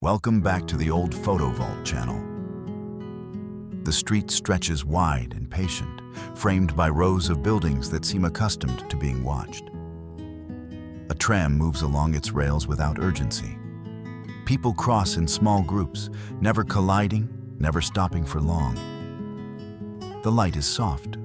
Welcome back to the Old Photo Vault channel. The street stretches wide and patient, framed by rows of buildings that seem accustomed to being watched. A tram moves along its rails without urgency. People cross in small groups, never colliding, never stopping for long. The light is soft,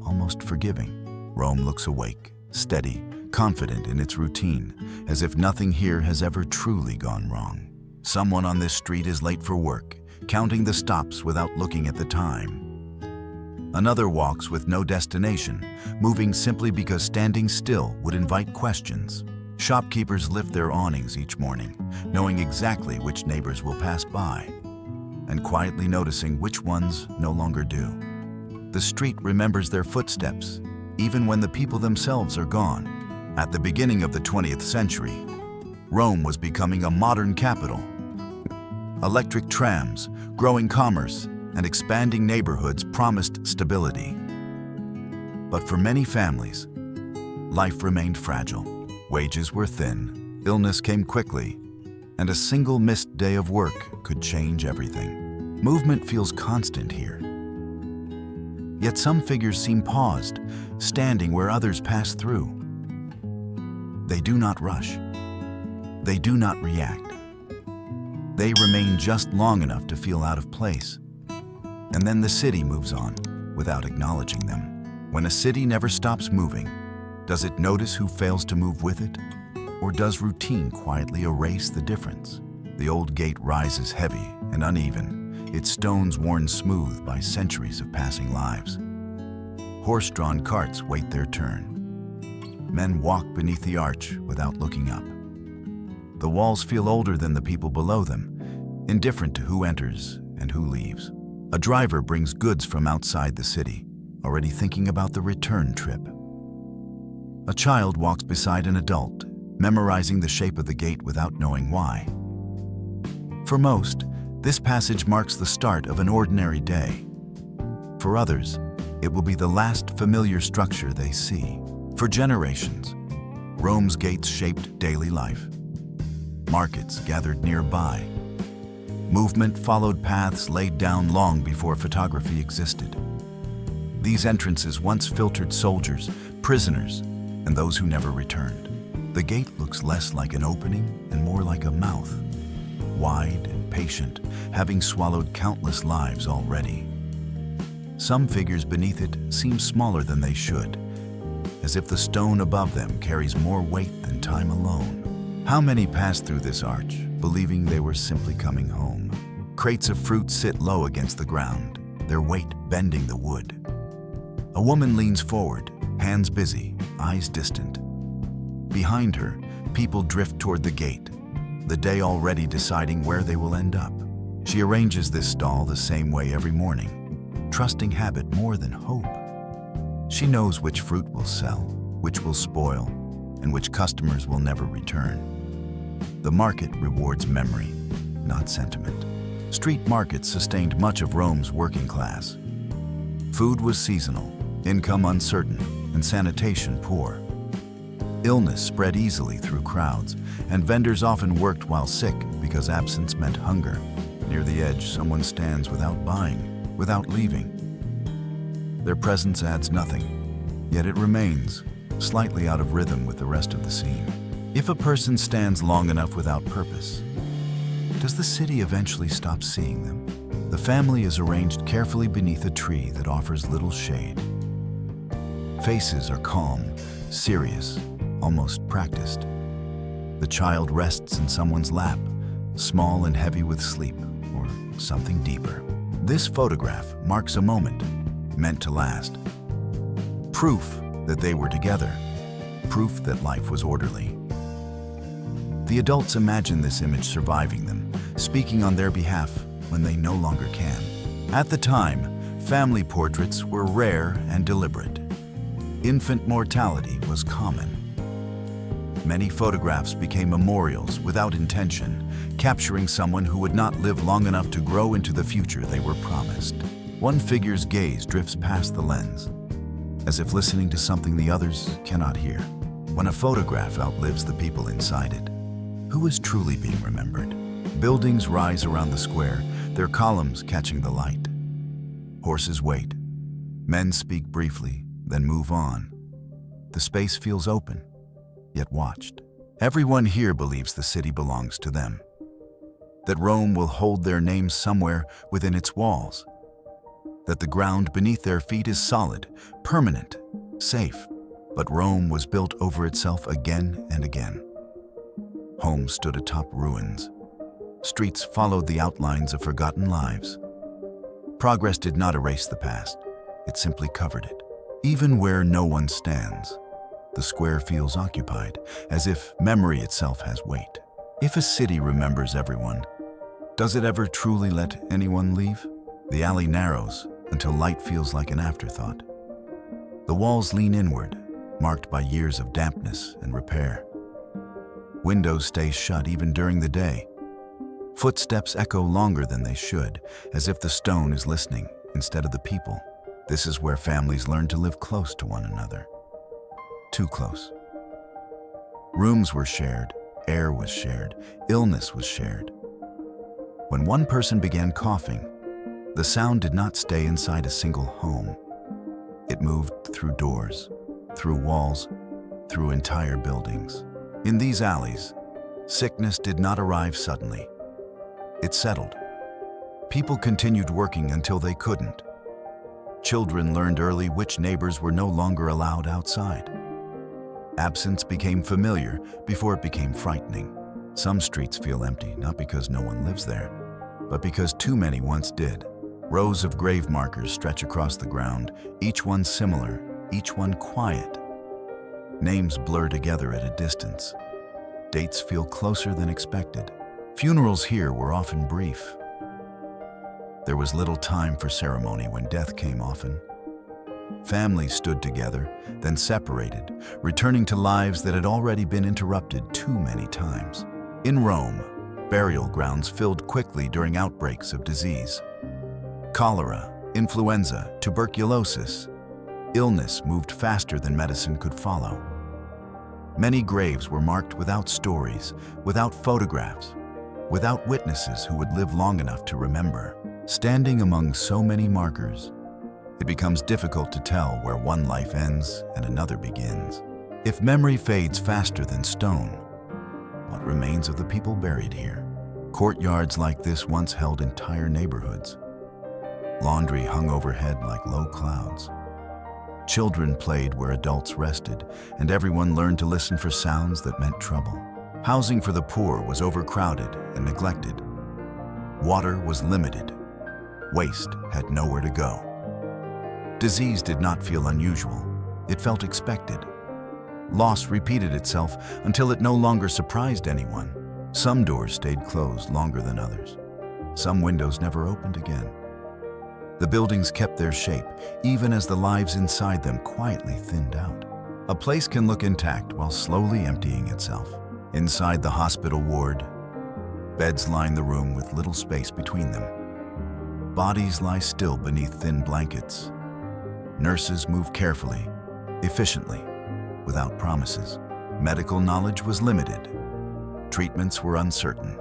almost forgiving. Rome looks awake, steady, confident in its routine, as if nothing here has ever truly gone wrong. Someone on this street is late for work, counting the stops without looking at the time. Another walks with no destination, moving simply because standing still would invite questions. Shopkeepers lift their awnings each morning, knowing exactly which neighbors will pass by, and quietly noticing which ones no longer do. The street remembers their footsteps, even when the people themselves are gone. At the beginning of the 20th century, Rome was becoming a modern capital. Electric trams, growing commerce, and expanding neighborhoods promised stability. But for many families, life remained fragile. Wages were thin, illness came quickly, and a single missed day of work could change everything. Movement feels constant here. Yet some figures seem paused, standing where others pass through. They do not rush. They do not react. They remain just long enough to feel out of place. And then the city moves on, without acknowledging them. When a city never stops moving, does it notice who fails to move with it? Or does routine quietly erase the difference? The old gate rises heavy and uneven, its stones worn smooth by centuries of passing lives. Horse-drawn carts wait their turn. Men walk beneath the arch without looking up. The walls feel older than the people below them, indifferent to who enters and who leaves. A driver brings goods from outside the city, already thinking about the return trip. A child walks beside an adult, memorizing the shape of the gate without knowing why. For most, this passage marks the start of an ordinary day. For others, it will be the last familiar structure they see. For generations, Rome's gates shaped daily life. Markets gathered nearby. Movement followed paths laid down long before photography existed. These entrances once filtered soldiers, prisoners, and those who never returned. The gate looks less like an opening and more like a mouth, wide and patient, having swallowed countless lives already. Some figures beneath it seem smaller than they should, as if the stone above them carries more weight than time alone. How many pass through this arch, believing they were simply coming home? Crates of fruit sit low against the ground, their weight bending the wood. A woman leans forward, hands busy, eyes distant. Behind her, people drift toward the gate, the day already deciding where they will end up. She arranges this stall the same way every morning, trusting habit more than hope. She knows which fruit will sell, which will spoil, and which customers will never return. The market rewards memory, not sentiment. Street markets sustained much of Rome's working class. Food was seasonal, income uncertain, and sanitation poor. Illness spread easily through crowds, and vendors often worked while sick because absence meant hunger. Near the edge, someone stands without buying, without leaving. Their presence adds nothing, yet it remains, slightly out of rhythm with the rest of the scene. If a person stands long enough without purpose, does the city eventually stop seeing them? The family is arranged carefully beneath a tree that offers little shade. Faces are calm, serious, almost practiced. The child rests in someone's lap, small and heavy with sleep, or something deeper. This photograph marks a moment meant to last. Proof that they were together, proof that life was orderly. The adults imagine this image surviving them, speaking on their behalf when they no longer can. At the time, family portraits were rare and deliberate. Infant mortality was common. Many photographs became memorials without intention, capturing someone who would not live long enough to grow into the future they were promised. One figure's gaze drifts past the lens, as if listening to something the others cannot hear. When a photograph outlives the people inside it, who is truly being remembered? Buildings rise around the square, their columns catching the light. Horses wait. Men speak briefly, then move on. The space feels open, yet watched. Everyone here believes the city belongs to them, that Rome will hold their names somewhere within its walls, that the ground beneath their feet is solid, permanent, safe. But Rome was built over itself again and again. Homes stood atop ruins. Streets followed the outlines of forgotten lives. Progress did not erase the past, it simply covered it. Even where no one stands, the square feels occupied, as if memory itself has weight. If a city remembers everyone, does it ever truly let anyone leave? The alley narrows until light feels like an afterthought. The walls lean inward, marked by years of dampness and repair. Windows stay shut even during the day. Footsteps echo longer than they should, as if the stone is listening instead of the people. This is where families learn to live close to one another. Too close. Rooms were shared, air was shared, illness was shared. When one person began coughing, the sound did not stay inside a single home. It moved through doors, through walls, through entire buildings. In these alleys, sickness did not arrive suddenly. It settled. People continued working until they couldn't. Children learned early which neighbors were no longer allowed outside. Absence became familiar before it became frightening. Some streets feel empty, not because no one lives there, but because too many once did. Rows of grave markers stretch across the ground, each one similar, each one quiet. Names blur together at a distance. Dates feel closer than expected. Funerals here were often brief. There was little time for ceremony when death came often. Families stood together, then separated, returning to lives that had already been interrupted too many times. In Rome, burial grounds filled quickly during outbreaks of disease. Cholera, influenza, tuberculosis. Illness moved faster than medicine could follow. Many graves were marked without stories, without photographs, without witnesses who would live long enough to remember. Standing among so many markers, it becomes difficult to tell where one life ends and another begins. If memory fades faster than stone, what remains of the people buried here? Courtyards like this once held entire neighborhoods. Laundry hung overhead like low clouds. Children played where adults rested, and everyone learned to listen for sounds that meant trouble. Housing for the poor was overcrowded and neglected. Water was limited. Waste had nowhere to go. Disease did not feel unusual. It felt expected. Loss repeated itself until it no longer surprised anyone. Some doors stayed closed longer than others. Some windows never opened again. The buildings kept their shape, even as the lives inside them quietly thinned out. A place can look intact while slowly emptying itself. Inside the hospital ward, beds line the room with little space between them. Bodies lie still beneath thin blankets. Nurses move carefully, efficiently, without promises. Medical knowledge was limited. Treatments were uncertain.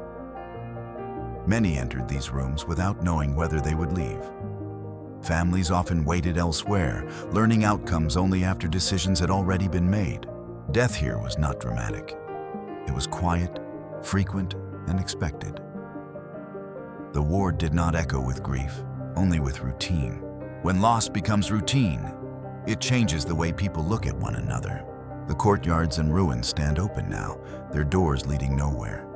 Many entered these rooms without knowing whether they would leave. Families often waited elsewhere, learning outcomes only after decisions had already been made. Death here was not dramatic. It was quiet, frequent, and expected. The ward did not echo with grief, only with routine. When loss becomes routine, it changes the way people look at one another. The courtyards and ruins stand open now, their doors leading nowhere.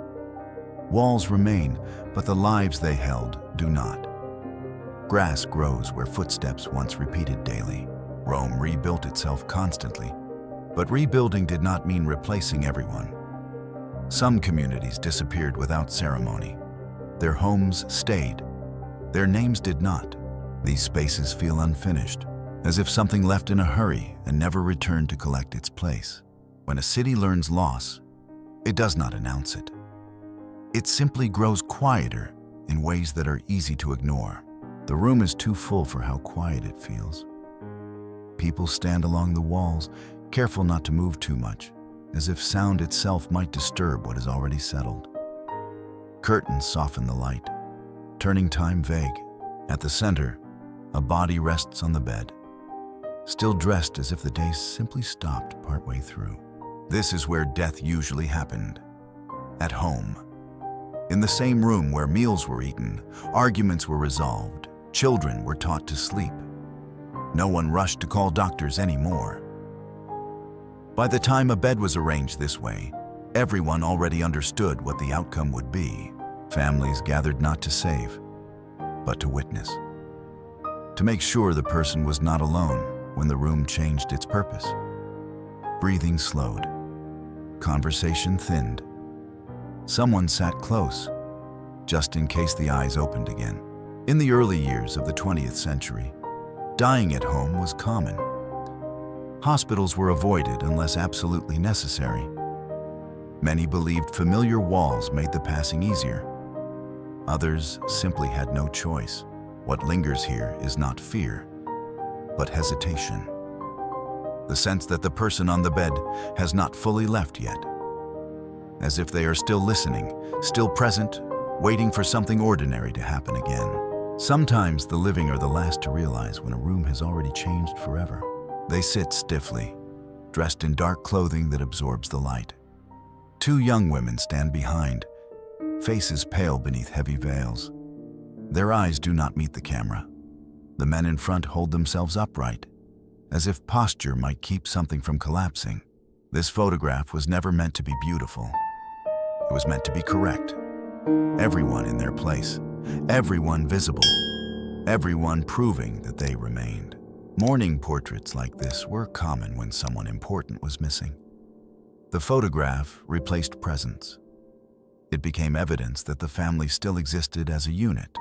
Walls remain, but the lives they held do not. Grass grows where footsteps once repeated daily. Rome rebuilt itself constantly, but rebuilding did not mean replacing everyone. Some communities disappeared without ceremony. Their homes stayed. Their names did not. These spaces feel unfinished, as if something left in a hurry and never returned to collect its place. When a city learns loss, it does not announce it. It simply grows quieter in ways that are easy to ignore. The room is too full for how quiet it feels. People stand along the walls, careful not to move too much, as if sound itself might disturb what is already settled. Curtains soften the light, turning time vague. At the center, a body rests on the bed, still dressed as if the day simply stopped partway through. This is where death usually happened. At home. In the same room where meals were eaten, arguments were resolved, children were taught to sleep. No one rushed to call doctors anymore. By the time a bed was arranged this way, everyone already understood what the outcome would be. Families gathered not to save, but to witness. To make sure the person was not alone when the room changed its purpose. Breathing slowed. Conversation thinned. Someone sat close, just in case the eyes opened again. In the early years of the 20th century, dying at home was common. Hospitals were avoided unless absolutely necessary. Many believed familiar walls made the passing easier. Others simply had no choice. What lingers here is not fear, but hesitation. The sense that the person on the bed has not fully left yet. As if they are still listening, still present, waiting for something ordinary to happen again. Sometimes the living are the last to realize when a room has already changed forever. They sit stiffly, dressed in dark clothing that absorbs the light. Two young women stand behind, faces pale beneath heavy veils. Their eyes do not meet the camera. The men in front hold themselves upright, as if posture might keep something from collapsing. This photograph was never meant to be beautiful. It was meant to be correct. Everyone in their place, everyone visible, everyone proving that they remained. Mourning portraits like this were common when someone important was missing. The photograph replaced presence. It became evidence that the family still existed as a unit,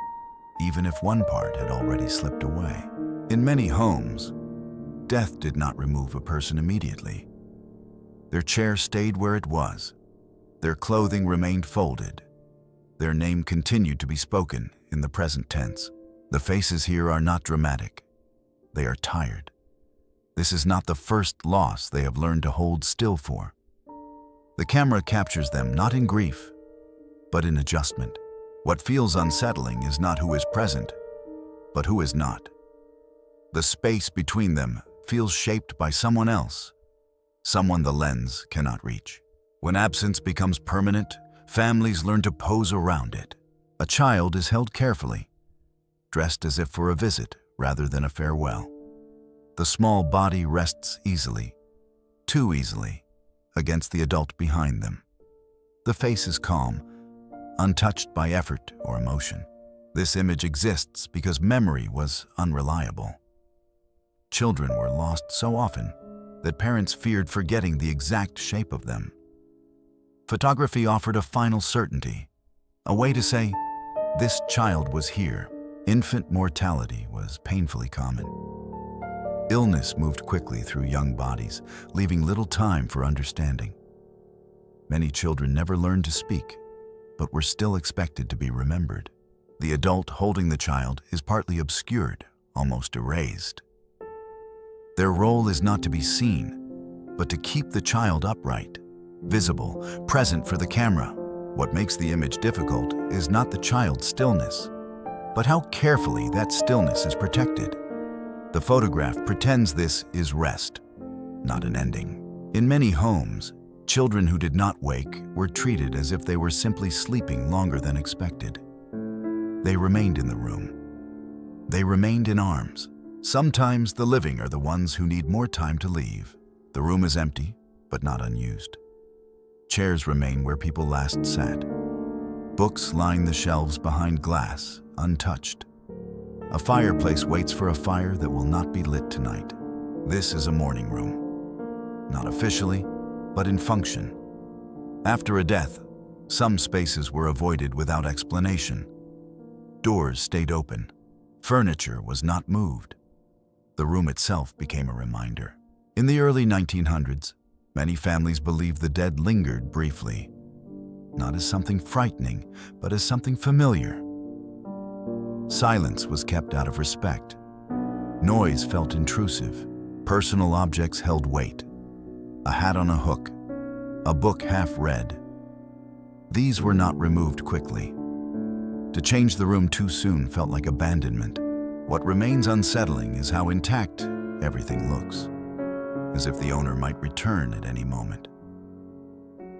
even if one part had already slipped away. In many homes, death did not remove a person immediately. Their chair stayed where it was. Their clothing remained folded. Their name continued to be spoken in the present tense. The faces here are not dramatic. They are tired. This is not the first loss they have learned to hold still for. The camera captures them not in grief, but in adjustment. What feels unsettling is not who is present, but who is not. The space between them feels shaped by someone else, someone the lens cannot reach. When absence becomes permanent, families learn to pose around it. A child is held carefully, dressed as if for a visit rather than a farewell. The small body rests easily, too easily, against the adult behind them. The face is calm, untouched by effort or emotion. This image exists because memory was unreliable. Children were lost so often that parents feared forgetting the exact shape of them. Photography offered a final certainty, a way to say, this child was here. Infant mortality was painfully common. Illness moved quickly through young bodies, leaving little time for understanding. Many children never learned to speak, but were still expected to be remembered. The adult holding the child is partly obscured, almost erased. Their role is not to be seen, but to keep the child upright, visible, present for the camera. What makes the image difficult is not the child's stillness, but how carefully that stillness is protected. The photograph pretends this is rest, not an ending. In many homes, children who did not wake were treated as if they were simply sleeping longer than expected. They remained in the room. They remained in arms. Sometimes the living are the ones who need more time to leave. The room is empty, but not unused. Chairs remain where people last sat. Books line the shelves behind glass, untouched. A fireplace waits for a fire that will not be lit tonight. This is a mourning room. Not officially, but in function. After a death, some spaces were avoided without explanation. Doors stayed open. Furniture was not moved. The room itself became a reminder. In the early 1900s, many families believed the dead lingered briefly, not as something frightening, but as something familiar. Silence was kept out of respect. Noise felt intrusive. Personal objects held weight. A hat on a hook, a book half read. These were not removed quickly. To change the room too soon felt like abandonment. What remains unsettling is how intact everything looks, as if the owner might return at any moment.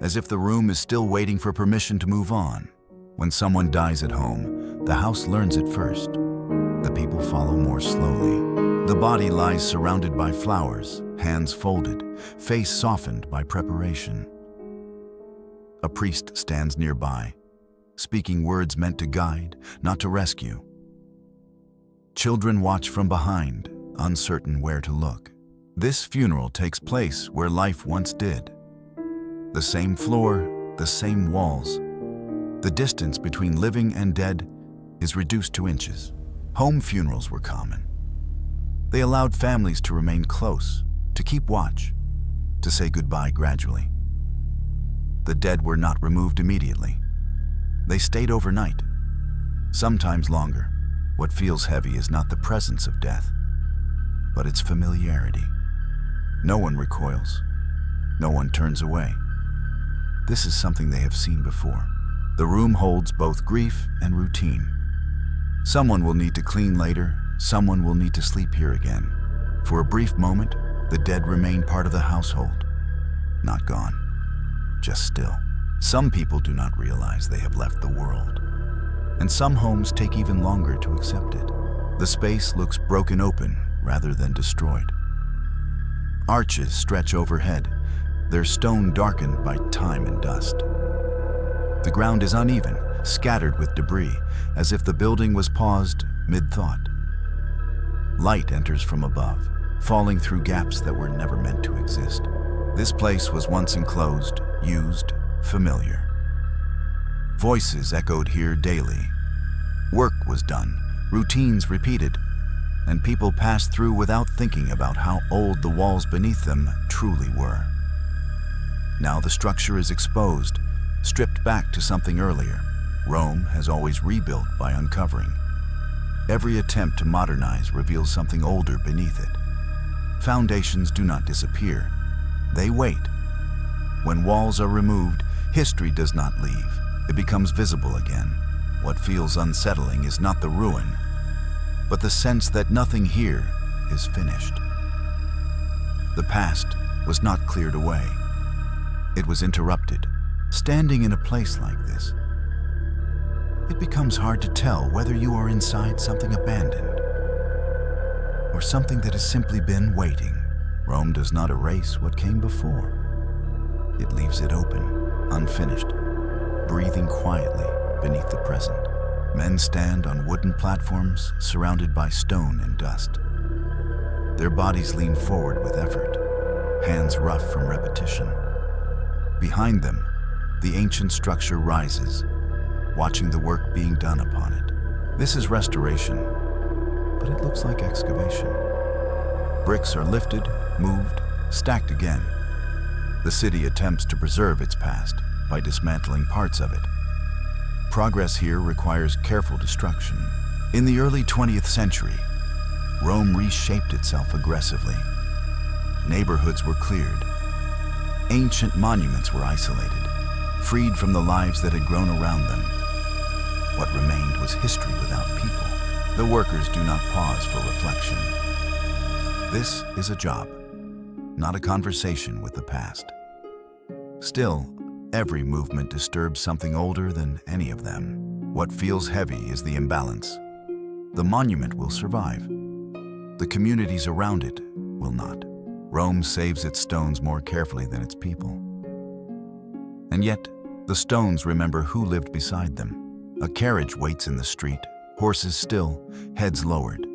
As if the room is still waiting for permission to move on. When someone dies at home, the house learns it first. The people follow more slowly. The body lies surrounded by flowers, hands folded, face softened by preparation. A priest stands nearby, speaking words meant to guide, not to rescue. Children watch from behind, uncertain where to look. This funeral takes place where life once did. The same floor, the same walls. The distance between living and dead is reduced to inches. Home funerals were common. They allowed families to remain close, to keep watch, to say goodbye gradually. The dead were not removed immediately. They stayed overnight, sometimes longer. What feels heavy is not the presence of death, but its familiarity. No one recoils. No one turns away. This is something they have seen before. The room holds both grief and routine. Someone will need to clean later. Someone will need to sleep here again. For a brief moment, the dead remain part of the household. Not gone, just still. Some people do not realize they have left the world, and some homes take even longer to accept it. The space looks broken open rather than destroyed. Arches stretch overhead, their stone darkened by time and dust. The ground is uneven, scattered with debris, as if the building was paused mid-thought. Light enters from above, falling through gaps that were never meant to exist. This place was once enclosed, used, familiar. Voices echoed here daily. Work was done, routines repeated, and people passed through without thinking about how old the walls beneath them truly were. Now the structure is exposed, stripped back to something earlier. Rome has always rebuilt by uncovering. Every attempt to modernize reveals something older beneath it. Foundations do not disappear. They wait. When walls are removed, history does not leave. It becomes visible again. What feels unsettling is not the ruin, but the sense that nothing here is finished. The past was not cleared away. It was interrupted. Standing in a place like this, it becomes hard to tell whether you are inside something abandoned or something that has simply been waiting. Rome does not erase what came before. It leaves it open, unfinished, breathing quietly beneath the present. Men stand on wooden platforms surrounded by stone and dust. Their bodies lean forward with effort, hands rough from repetition. Behind them, the ancient structure rises, watching the work being done upon it. This is restoration, but it looks like excavation. Bricks are lifted, moved, stacked again. The city attempts to preserve its past by dismantling parts of it. Progress here requires careful destruction. In the early 20th century, Rome reshaped itself aggressively. Neighborhoods were cleared. Ancient monuments were isolated, freed from the lives that had grown around them. What remained was history without people. The workers do not pause for reflection. This is a job, not a conversation with the past. Still, every movement disturbs something older than any of them. What feels heavy is the imbalance. The monument will survive. The communities around it will not. Rome saves its stones more carefully than its people. And yet, the stones remember who lived beside them. A carriage waits in the street, horses still, heads lowered.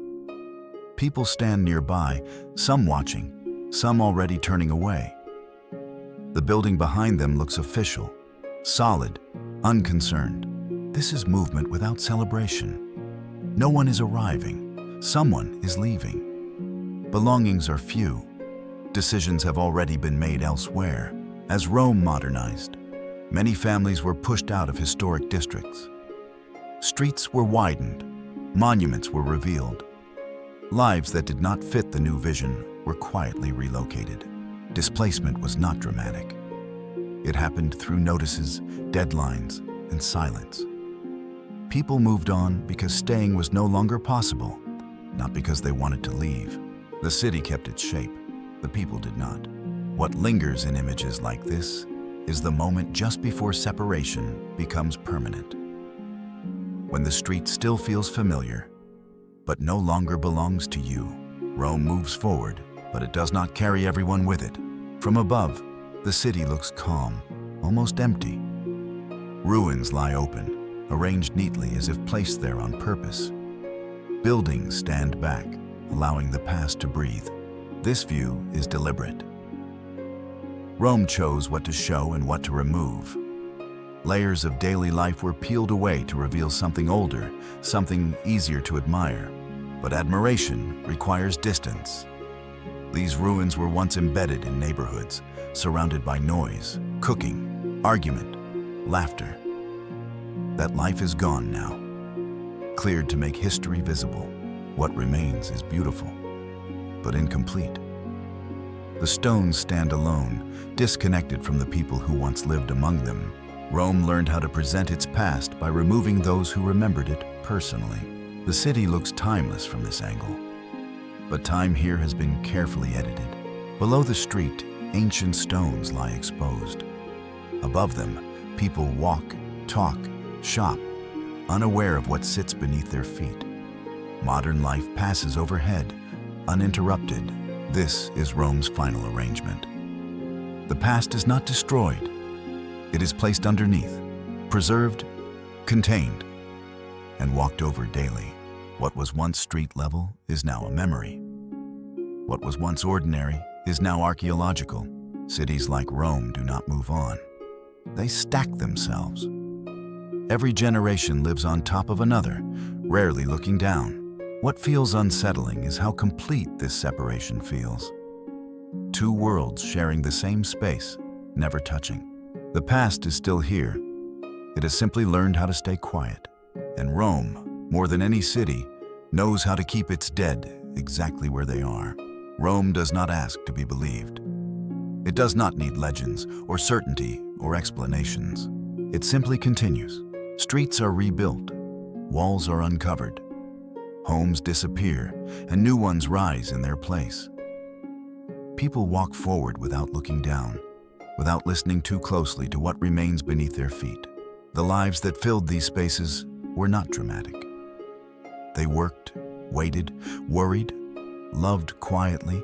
People stand nearby, some watching, some already turning away. The building behind them looks official, solid, unconcerned. This is movement without celebration. No one is arriving, someone is leaving. Belongings are few. Decisions have already been made elsewhere. As Rome modernized, many families were pushed out of historic districts. Streets were widened, monuments were revealed. Lives that did not fit the new vision were quietly relocated. Displacement was not dramatic. It happened through notices, deadlines, and silence. People moved on because staying was no longer possible, not because they wanted to leave. The city kept its shape, the people did not. What lingers in images like this is the moment just before separation becomes permanent. When the street still feels familiar, but no longer belongs to you. Rome moves forward, but it does not carry everyone with it. From above, the city looks calm, almost empty. Ruins lie open, arranged neatly as if placed there on purpose. Buildings stand back, allowing the past to breathe. This view is deliberate. Rome chose what to show and what to remove. Layers of daily life were peeled away to reveal something older, something easier to admire. But admiration requires distance. These ruins were once embedded in neighborhoods, surrounded by noise, cooking, argument, laughter. That life is gone now, cleared to make history visible. What remains is beautiful, but incomplete. The stones stand alone, disconnected from the people who once lived among them. Rome learned how to present its past by removing those who remembered it personally. The city looks timeless from this angle, but time here has been carefully edited. Below the street, ancient stones lie exposed. Above them, people walk, talk, shop, unaware of what sits beneath their feet. Modern life passes overhead, uninterrupted. This is Rome's final arrangement. The past is not destroyed. It is placed underneath, preserved, contained, and walked over daily. What was once street level is now a memory. What was once ordinary is now archaeological. Cities like Rome do not move on. They stack themselves. Every generation lives on top of another, rarely looking down. What feels unsettling is how complete this separation feels. Two worlds sharing the same space, never touching. The past is still here. It has simply learned how to stay quiet. And Rome, more than any city, knows how to keep its dead exactly where they are. Rome does not ask to be believed. It does not need legends or certainty or explanations. It simply continues. Streets are rebuilt, walls are uncovered, homes disappear, and new ones rise in their place. People walk forward without looking down, without listening too closely to what remains beneath their feet. The lives that filled these spaces were not dramatic. They worked, waited, worried, loved quietly,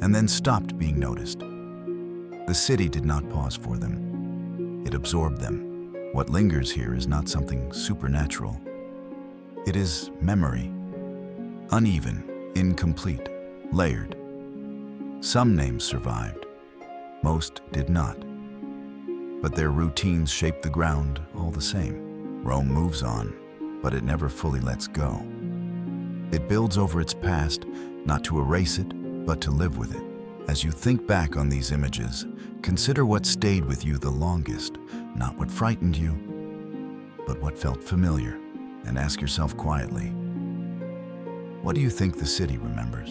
and then stopped being noticed. The city did not pause for them. It absorbed them. What lingers here is not something supernatural. It is memory, uneven, incomplete, layered. Some names survived, most did not. But their routines shaped the ground all the same. Rome moves on, but it never fully lets go. It builds over its past, not to erase it, but to live with it. As you think back on these images, consider what stayed with you the longest, not what frightened you, but what felt familiar, and ask yourself quietly, what do you think the city remembers?